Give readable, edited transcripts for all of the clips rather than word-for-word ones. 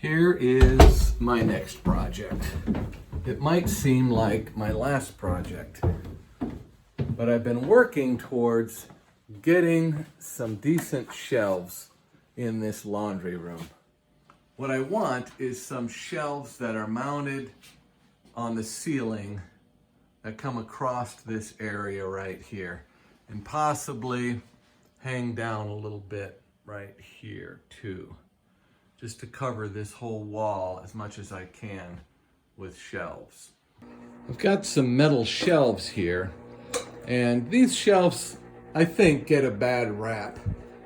Here is my next project. It might seem like my last project, but I've been working towards getting some decent shelves in this laundry room. What I want is some shelves that are mounted on the ceiling that come across this area right here, and possibly hang down a little bit right here too, just to cover this whole wall as much as I can with shelves. I've got some metal shelves here, and these shelves, I think, get a bad rap.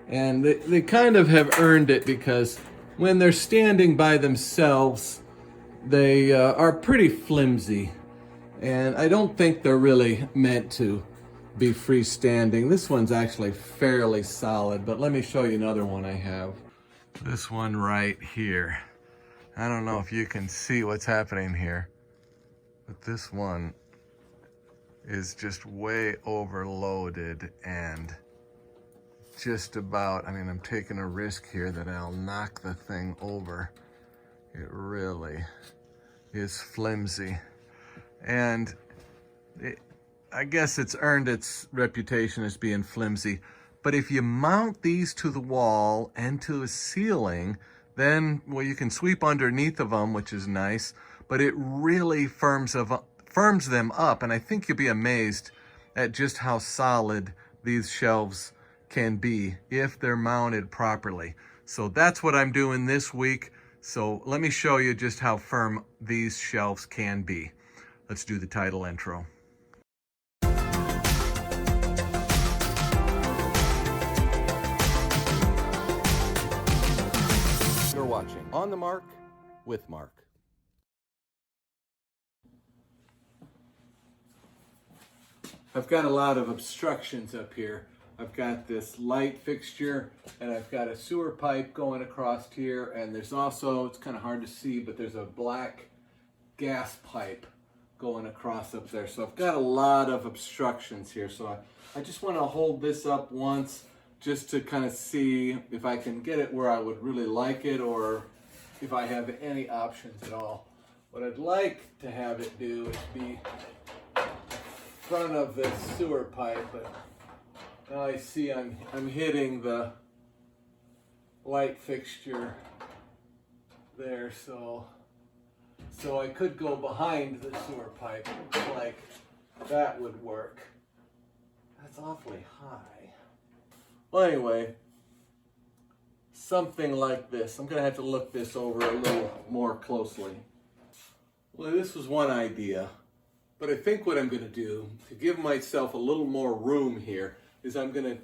And they kind of have earned it because when they're standing by themselves, they are pretty flimsy. And I don't think they're really meant to be freestanding. This one's actually fairly solid, but let me show you another one I have. This one right here. I don't know if you can see what's happening here, but this one is just way overloaded and just about, I'm taking a risk here that I'll knock the thing over. It really is flimsy. And I guess it's earned its reputation as being flimsy. But if you mount these to the wall and to a ceiling, then, well, you can sweep underneath of them, which is nice, but it really firms them up. And I think you'll be amazed at just how solid these shelves can be if they're mounted properly. So that's what I'm doing this week. So let me show you just how firm these shelves can be. Let's do the title intro. You're watching On the Mark with Mark. I've got a lot of obstructions up here. I've got this light fixture, and I've got a sewer pipe going across here, and there's also, it's kind of hard to see, but there's a black gas pipe going across up there. So I've got a lot of obstructions here. So I just want to hold this up once just to kind of see if I can get it where I would really like it, or if I have any options at all. What I'd like to have it do is be in front of the sewer pipe, but now I see I'm hitting the light fixture there, so I could go behind the sewer pipe. Looks like that would work. That's awfully high. Well, anyway, something like this. I'm gonna have to look this over a little more closely. Well, this was one idea, but I think what I'm gonna do to give myself a little more room here is I'm gonna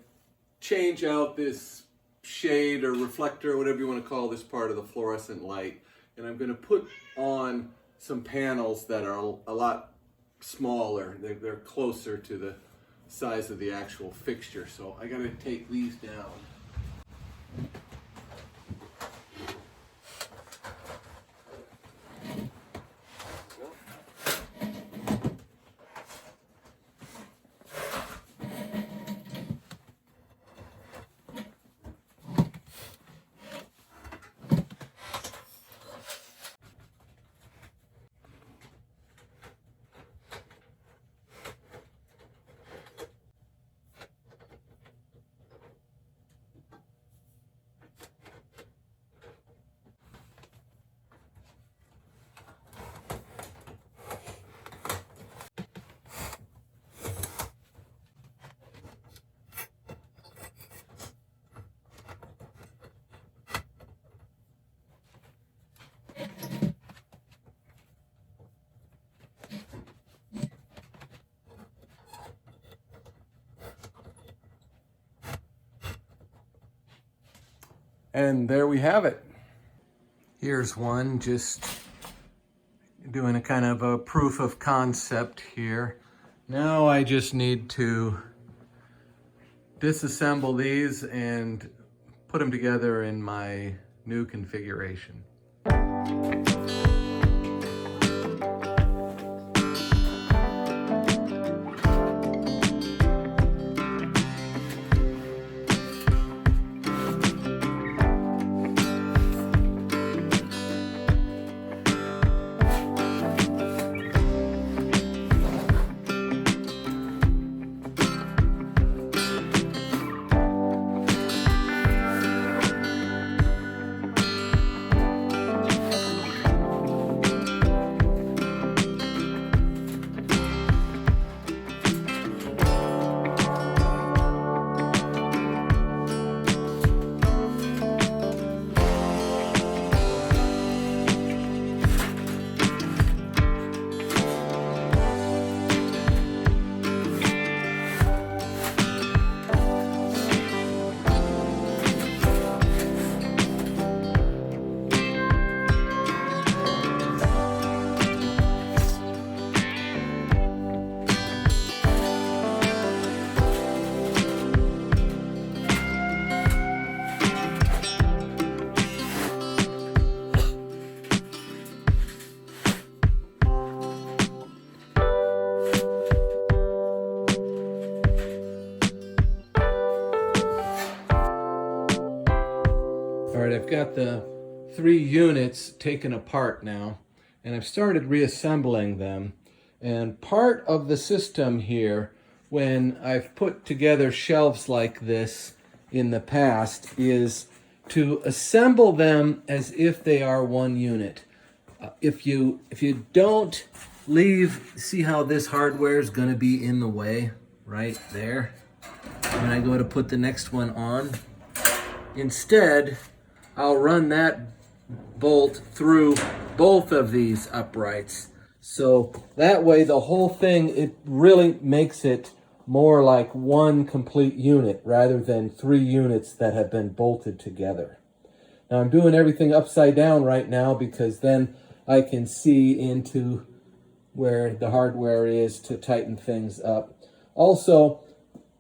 change out this shade or reflector, whatever you want to call this part of the fluorescent light. And I'm going to put on some panels that are a lot smaller. They're closer to the size of the actual fixture. So I got to take these down. And there we have it. Here's one, just doing a kind of a proof of concept here. Now I just need to disassemble these and put them together in my new configuration. got the 3 units taken apart now, and I've started reassembling them. And part of the system here, when I've put together shelves like this in the past, is to assemble them as if they are one unit. If you don't leave, see how this hardware is going to be in the way right there when I go to put the next one on. Instead, I'll run that bolt through both of these uprights. So that way the whole thing, it really makes it more like one complete unit rather than 3 units that have been bolted together. Now I'm doing everything upside down right now because then I can see into where the hardware is to tighten things up. Also,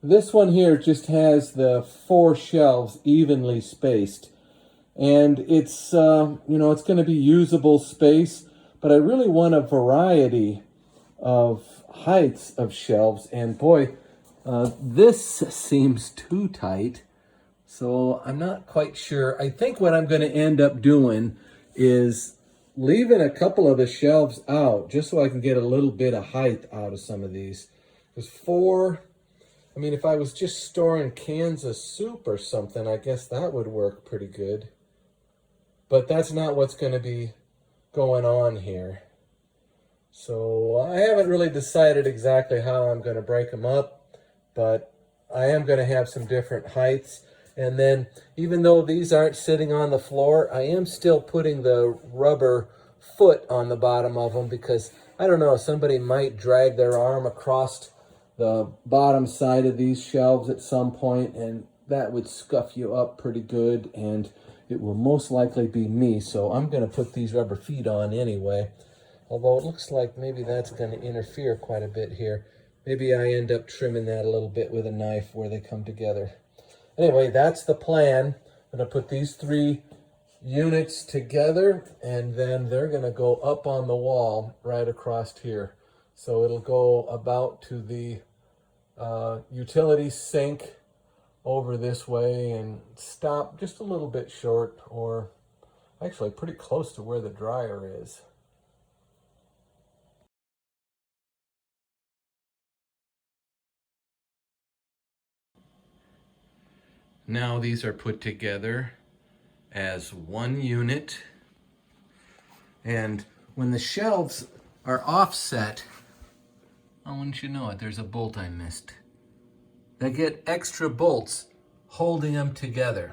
this one here just has the 4 shelves evenly spaced. And it's, it's going to be usable space, but I really want a variety of heights of shelves. And boy, this seems too tight. So I'm not quite sure. I think what I'm going to end up doing is leaving a couple of the shelves out just so I can get a little bit of height out of some of these. Because 4, I mean, if I was just storing cans of soup or something, I guess that would work pretty good. But that's not what's going to be going on here. So I haven't really decided exactly how I'm going to break them up, but I am going to have some different heights. And then even though these aren't sitting on the floor, I am still putting the rubber foot on the bottom of them because, I don't know, somebody might drag their arm across the bottom side of these shelves at some point, and that would scuff you up pretty good, and it will most likely be me. So I'm going to put these rubber feet on anyway, although it looks like maybe that's going to interfere quite a bit here. Maybe I end up trimming that a little bit with a knife where they come together. Anyway, that's the plan. I'm going to put these 3 units together, and then they're going to go up on the wall right across here. So it'll go about to the utility sink over this way and stop just a little bit short, or actually pretty close to where the dryer is. Now these are put together as one unit, and when the shelves are offset, oh, wouldn't you know it, there's a bolt I missed. They get extra bolts holding them together.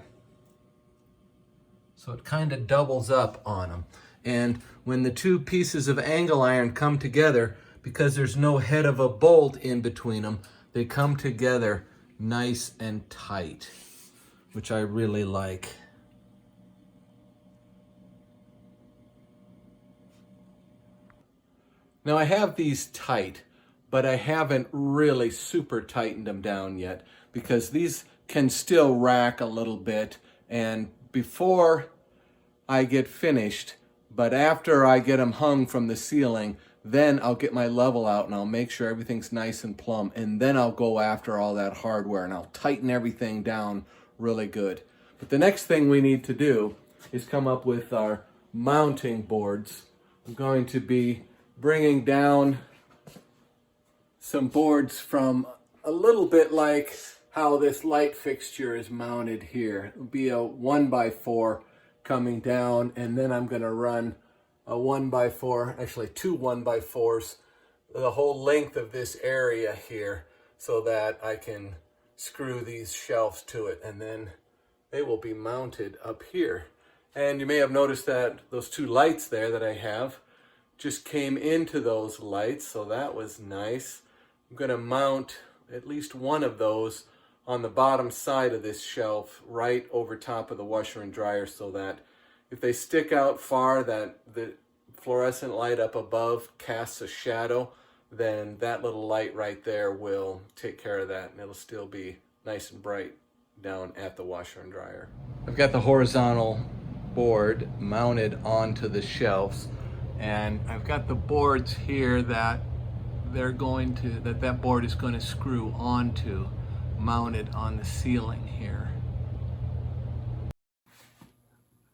So it kind of doubles up on them. And when the 2 pieces of angle iron come together, because there's no head of a bolt in between them, they come together nice and tight, which I really like. Now I have these tight, but I haven't really super tightened them down yet because these can still rack a little bit. And before I get finished, but after I get them hung from the ceiling, then I'll get my level out and I'll make sure everything's nice and plumb, and then I'll go after all that hardware and I'll tighten everything down really good. But the next thing we need to do is come up with our mounting boards. I'm going to be bringing down some boards from a little bit like how this light fixture is mounted here. It'll be a 1x4 coming down, and then I'm going to run a 1x4, actually 2 1x4s, the whole length of this area here, so that I can screw these shelves to it, and then they will be mounted up here. And you may have noticed that those 2 lights there that I have just came into those lights, so that was nice. I'm going to mount at least one of those on the bottom side of this shelf right over top of the washer and dryer, so that if they stick out far, that the fluorescent light up above casts a shadow, then that little light right there will take care of that, and it'll still be nice and bright down at the washer and dryer. I've got the horizontal board mounted onto the shelves, and I've got the boards here that that board is going to screw onto, mounted on the ceiling here.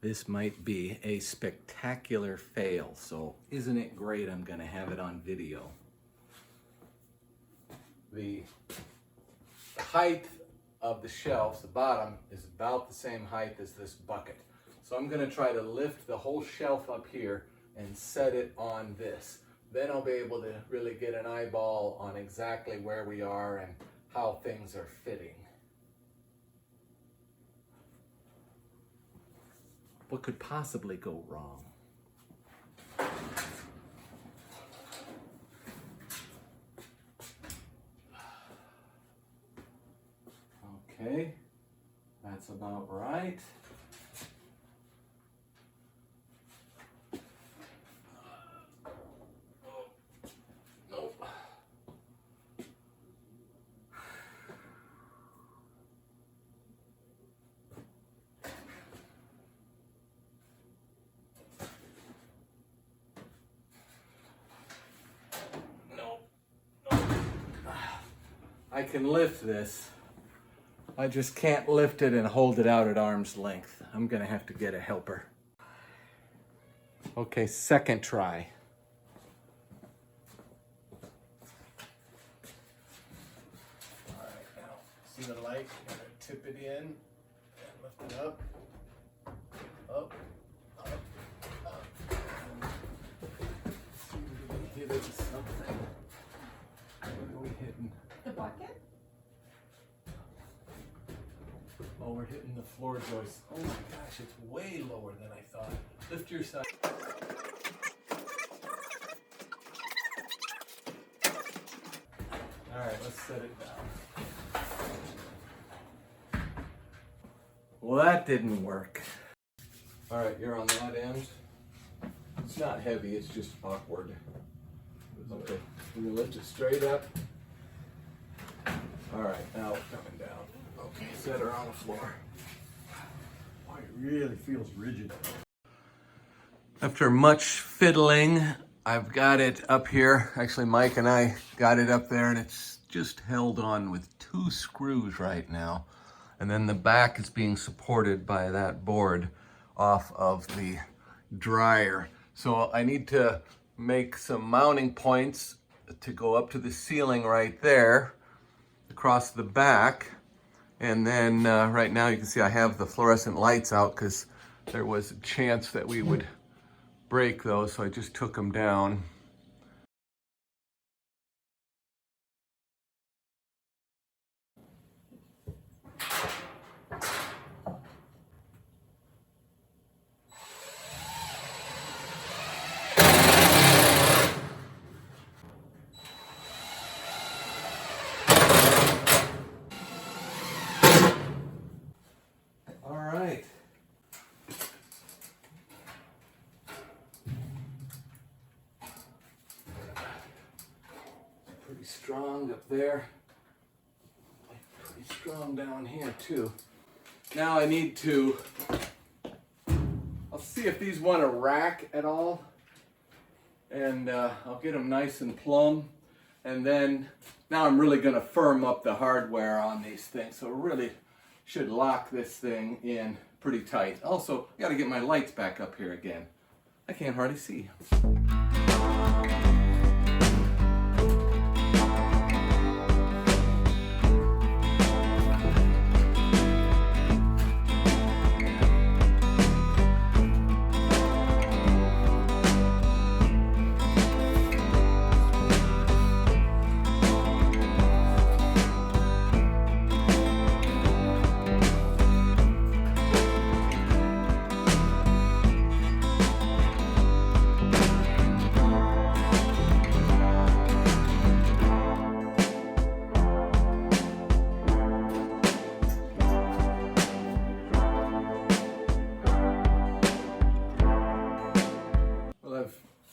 This might be a spectacular fail, so isn't it great I'm gonna have it on video. The height of the shelves, the bottom, is about the same height as this bucket. So I'm gonna try to lift the whole shelf up here and set it on this. Then I'll be able to really get an eyeball on exactly where we are and how things are fitting. What could possibly go wrong? Okay, that's about right. Nope. I can lift this. I just can't lift it and hold it out at arm's length. I'm gonna have to get a helper. Okay, second try. All right, now see the light? I'm gonna tip it in and lift it up, up, up, up. See if we can hit it with something. What are we hitting? The bucket? Oh, we're hitting the floor joist. Oh my gosh, it's way lower than I thought. Lift your side. All right, let's set it down. Well, that didn't work. All right, you're on that end. It's not heavy, it's just awkward. Okay, we're gonna lift it straight up. All right, now it's coming down. Okay, set her on the floor. Oh, it really feels rigid. After much fiddling, I've got it up here. Actually, Mike and I got it up there, and it's just held on with 2 screws right now. And then the back is being supported by that board off of the dryer. So I need to make some mounting points to go up to the ceiling right there, across the back. And then right now you can see I have the fluorescent lights out because there was a chance that we would break those, so I just took them down. All right. Pretty strong up there. Pretty strong down here too. Now I need to, I'll see if these want to rack at all. And I'll get them nice and plumb. And then, now I'm really gonna firm up the hardware on these things. So really should lock this thing in pretty tight. Also, I gotta get my lights back up here again. I can't hardly see.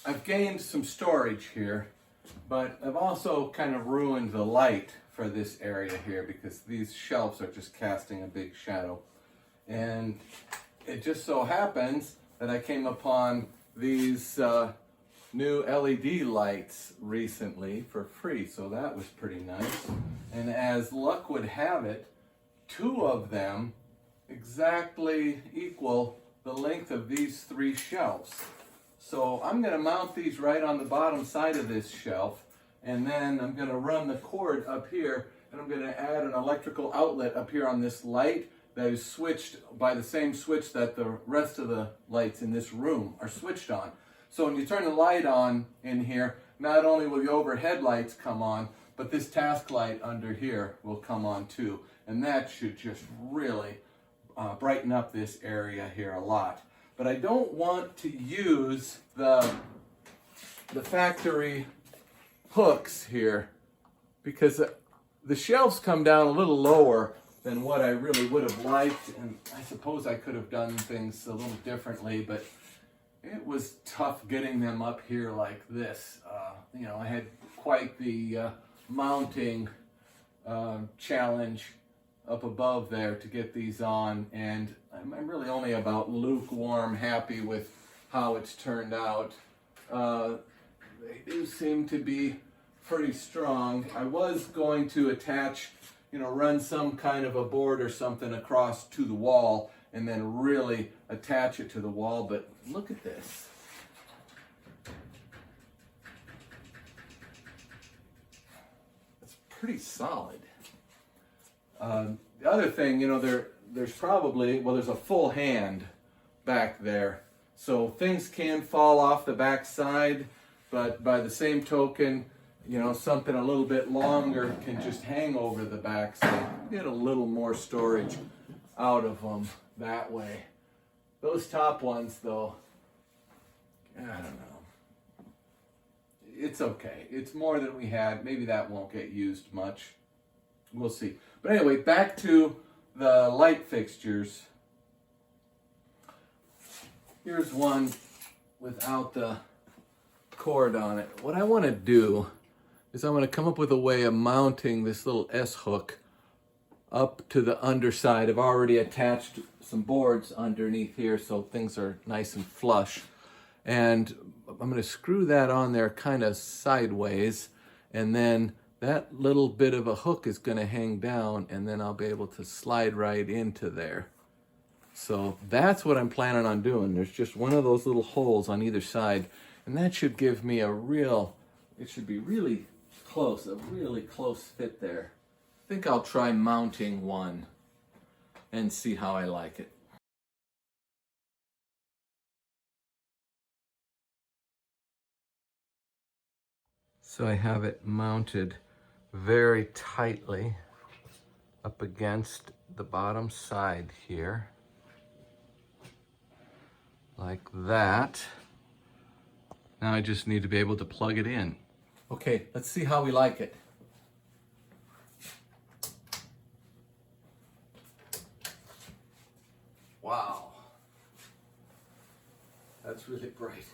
I've gained some storage here, but I've also kind of ruined the light for this area here because these shelves are just casting a big shadow. And it just so happens that I came upon these new LED lights recently for free, so that was pretty nice. And as luck would have it, 2 of them exactly equal the length of these 3 shelves. So I'm going to mount these right on the bottom side of this shelf, and then I'm going to run the cord up here, and I'm going to add an electrical outlet up here on this light that is switched by the same switch that the rest of the lights in this room are switched on. So when you turn the light on in here, not only will the overhead lights come on, but this task light under here will come on too. And that should just really brighten up this area here a lot. But I don't want to use the factory hooks here because the shelves come down a little lower than what I really would have liked, and I suppose I could have done things a little differently, but it was tough getting them up here like this. You know, I had quite the mounting challenge up above there to get these on, and I'm really only about lukewarm happy with how it's turned out. They do seem to be pretty strong. I was going to attach, you know, run some kind of a board or something across to the wall and then really attach it to the wall, but look at this. It's pretty solid. The other thing, you know, there's probably, well, there's a full hand back there. So things can fall off the back side, but by the same token, you know, something a little bit longer can just hang over the back side. Get a little more storage out of them that way. Those top ones, though, I don't know. It's okay. It's more than we had. Maybe that won't get used much. We'll see. But anyway, back to the light fixtures. Here's one without the cord on it. What I want to do is I'm going to come up with a way of mounting this little S-hook up to the underside. I've already attached some boards underneath here so things are nice and flush. And I'm going to screw that on there kind of sideways, and then that little bit of a hook is going to hang down, and then I'll be able to slide right into there. So that's what I'm planning on doing. There's just one of those little holes on either side, and that should give me it should be really close, a really close fit there. I think I'll try mounting one and see how I like it. So I have it mounted very tightly up against the bottom side here, like that. Now I just need to be able to plug it in. Okay, let's see how we like it. Wow, that's really bright.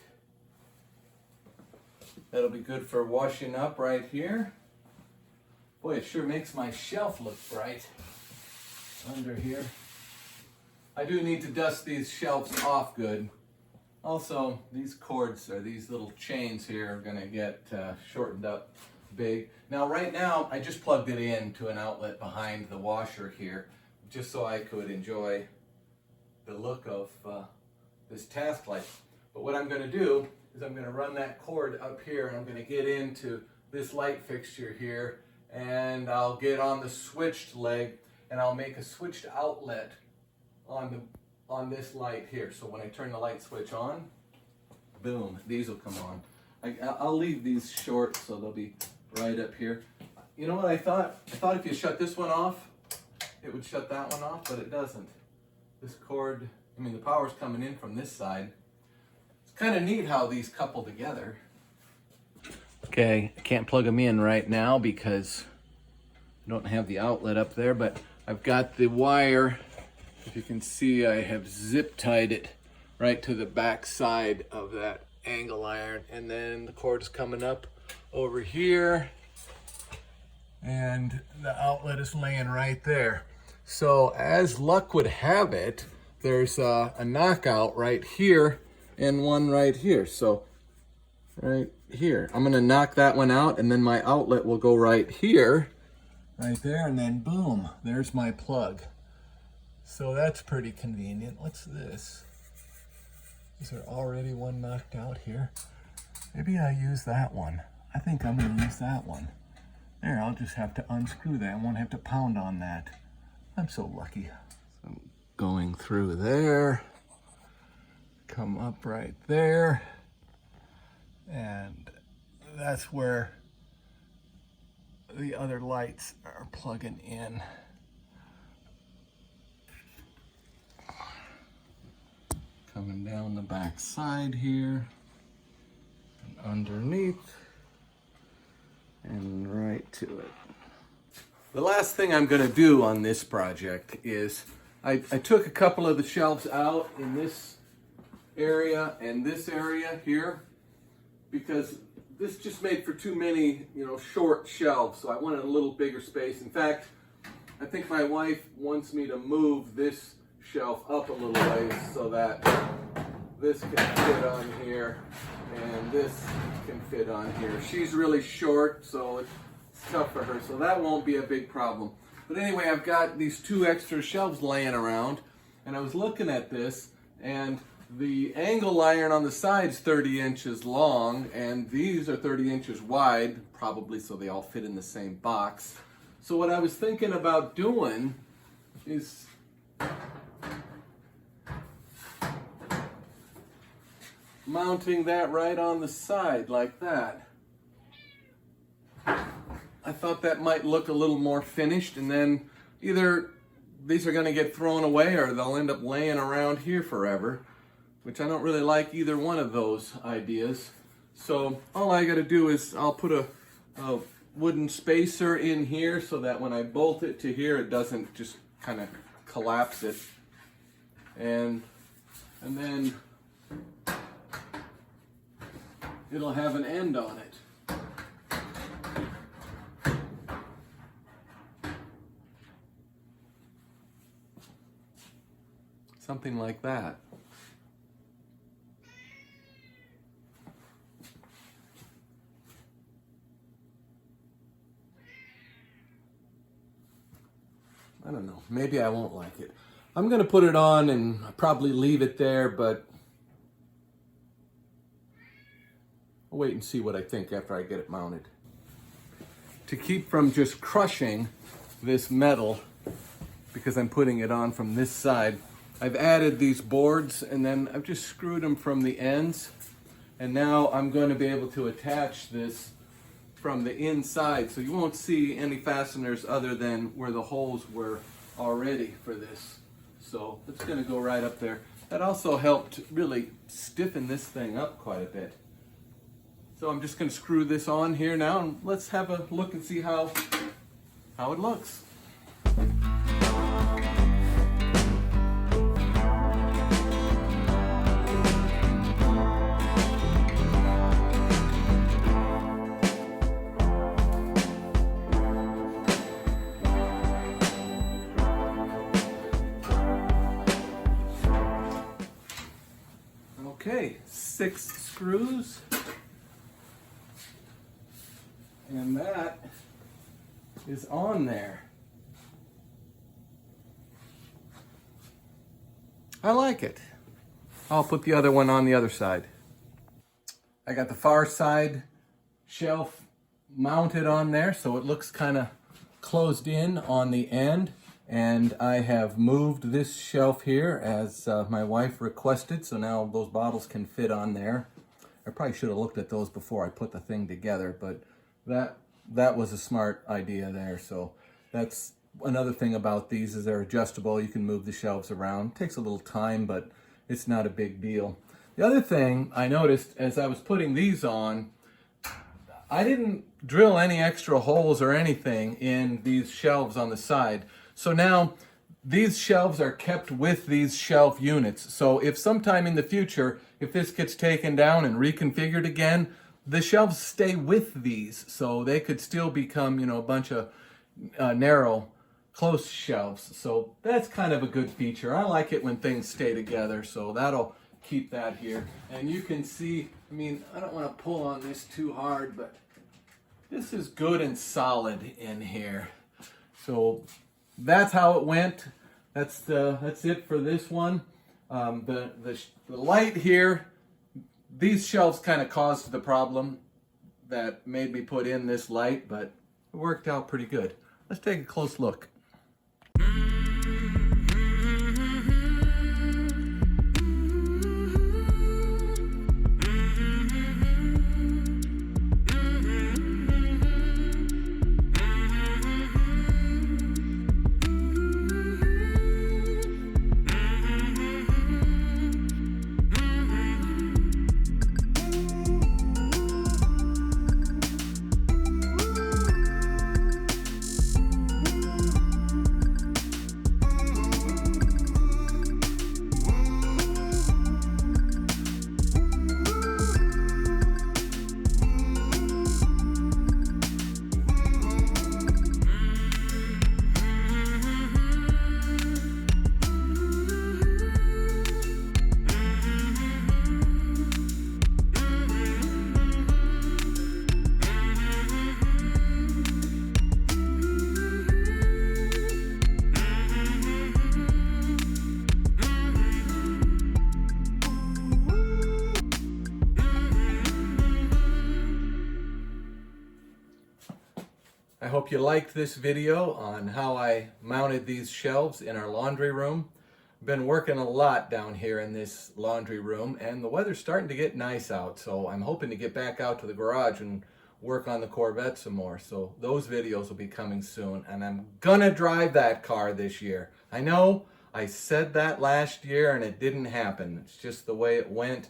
That'll be good for washing up right here. Boy, it sure makes my shelf look bright under here. I do need to dust these shelves off good. Also, these cords, or these little chains here, are gonna get shortened up big. Now, right now, I just plugged it in to an outlet behind the washer here, just so I could enjoy the look of this task light. But what I'm gonna do is I'm gonna run that cord up here, and I'm gonna get into this light fixture here, and I'll get on the switched leg, and I'll make a switched outlet on this light here. So when I turn the light switch on, boom, these will come on. I'll leave these short so they'll be right up here. You know what I thought? I thought if you shut this one off, it would shut that one off, but it doesn't. This cord, I mean, the power's coming in from this side. It's kind of neat how these couple together. Okay, I can't plug them in right now because I don't have the outlet up there, but I've got the wire. If you can see, I have zip tied it right to the back side of that angle iron, and then the cord's coming up over here, and the outlet is laying right there. So as luck would have it, there's a knockout right here and one right here. So right here, I'm gonna knock that one out, and then my outlet will go right here, right there, and then boom, there's my plug. So that's pretty convenient. What's this? Is there already one knocked out here? Maybe I use that one. I think I'm gonna use that one. There, I'll just have to unscrew that. I won't have to pound on that. I'm so lucky. So I'm going through there, come up right there, and that's where the other lights are plugging in. Coming down the back side here, and underneath, and right to it. The last thing I'm going to do on this project is I took a couple of the shelves out in this area and this area here, because this just made for too many, short shelves, so I wanted a little bigger space. In fact, I think my wife wants me to move this shelf up a little ways so that this can fit on here and this can fit on here. She's really short, so it's tough for her, so that won't be a big problem. But anyway, I've got these 2 extra shelves laying around, and I was looking at this, and the angle iron on the side's 30 inches long, and these are 30 inches wide, probably so they all fit in the same box. So what I was thinking about doing is mounting that right on the side like that. I thought that might look a little more finished, and then either these are going to get thrown away or they'll end up laying around here forever, which I don't really like either one of those ideas. So all I got to do is I'll put a wooden spacer in here so that when I bolt it to here, it doesn't just kind of collapse it. And then it'll have an end on it. Something like that. I don't know. Maybe I won't like it. I'm going to put it on and probably leave it there, but I'll wait and see what I think after I get it mounted. To keep from just crushing this metal, because I'm putting it on from this side, I've added these boards, and then I've just screwed them from the ends, and now I'm going to be able to attach this from the inside, so you won't see any fasteners other than where the holes were already for this. So it's going to go right up there. That also helped really stiffen this thing up quite a bit. So I'm just going to screw this on here now, and let's have a look and see how it looks. Okay, 6 screws, and that is on there. I like it. I'll put the other one on the other side. I got the far side shelf mounted on there, so it looks kind of closed in on the end. And I have moved this shelf here as my wife requested, so now those bottles can fit on there. I probably should have looked at those before I put the thing together, but that was a smart idea there. So that's another thing about these, is they're adjustable. You can move the shelves around. It takes a little time, but it's not a big deal. The other thing I noticed as I was putting these on, I didn't drill any extra holes or anything in these shelves on the side. So now these shelves are kept with these shelf units. So if sometime in the future, if this gets taken down and reconfigured again, the shelves stay with these. So they could still become, a bunch of narrow, close shelves. So that's kind of a good feature. I like it when things stay together. So that'll keep that here. And you can see, I don't want to pull on this too hard, but this is good and solid in here. So that's how it went. That's it for this one. The light here, these shelves kind of caused the problem that made me put in this light, but it worked out pretty good. Let's take a close look. I hope you liked this video on how I mounted these shelves in our laundry room. I've been working a lot down here in this laundry room, and the weather's starting to get nice out, so I'm hoping to get back out to the garage and work on the Corvette some more. So those videos will be coming soon, and I'm gonna drive that car this year. I know I said that last year and it didn't happen. It's just the way it went.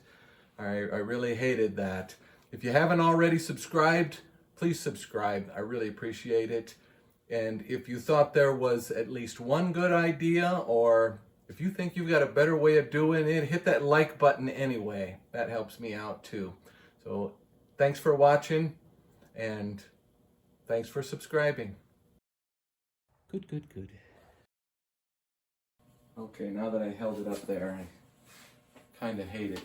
I really hated that. If you haven't already subscribed, please subscribe. I really appreciate it. And if you thought there was at least one good idea, or if you think you've got a better way of doing it, hit that like button anyway. That helps me out too. So thanks for watching, and thanks for subscribing. Good, good, good. Okay, now that I held it up there, I kind of hate it.